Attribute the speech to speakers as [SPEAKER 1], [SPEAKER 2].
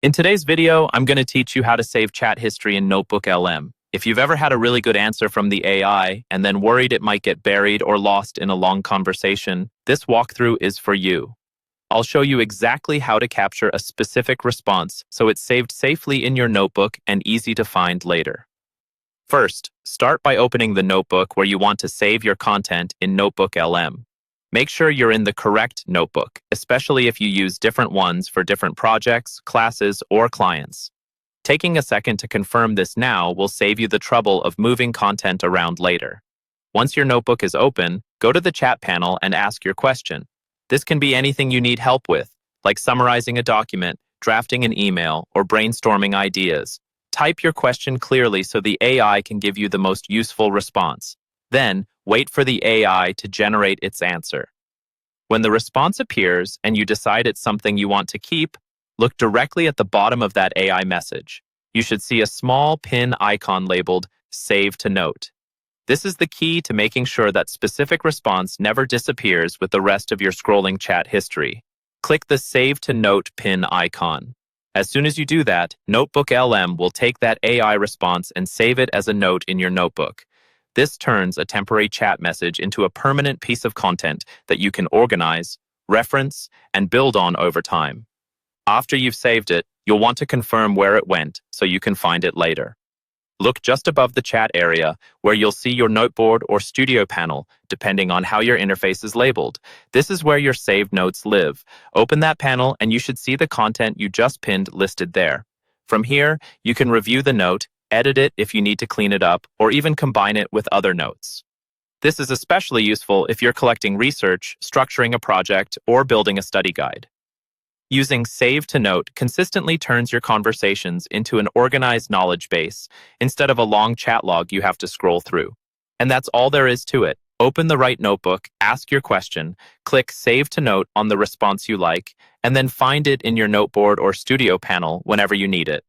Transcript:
[SPEAKER 1] In today's video, I'm going to teach you how to save chat history in Notebooklm. If you've ever had a really good answer from the AI and then worried it might get buried or lost in a long conversation, this walkthrough is for you. I'll show you exactly how to capture a specific response so it's saved safely in your notebook and easy to find later. First, start by opening the notebook where you want to save your content in Notebooklm. Make sure you're in the correct notebook, especially if you use different ones for different projects, classes, or clients. Taking a second to confirm this now will save you the trouble of moving content around later. Once your notebook is open, go to the chat panel and ask your question. This can be anything you need help with, like summarizing a document, drafting an email, or brainstorming ideas. Type your question clearly so the AI can give you the most useful response. Then, wait for the AI to generate its answer. When the response appears and you decide it's something you want to keep, look directly at the bottom of that AI message. You should see a small pin icon labeled Save to Note. This is the key to making sure that specific response never disappears with the rest of your scrolling chat history. Click the Save to Note pin icon. As soon as you do that, Notebooklm will take that AI response and save it as a note in your notebook. This turns a temporary chat message into a permanent piece of content that you can organize, reference, and build on over time. After you've saved it, you'll want to confirm where it went so you can find it later. Look just above the chat area where you'll see your noteboard or studio panel, depending on how your interface is labeled. This is where your saved notes live. Open that panel and you should see the content you just pinned listed there. From here, you can review the note, edit it if you need to clean it up, or even combine it with other notes. This is especially useful if you're collecting research, structuring a project, or building a study guide. Using Save to Note consistently turns your conversations into an organized knowledge base instead of a long chat log you have to scroll through. And that's all there is to it. Open the right notebook, ask your question, click Save to Note on the response you like, and then find it in your noteboard or studio panel whenever you need it.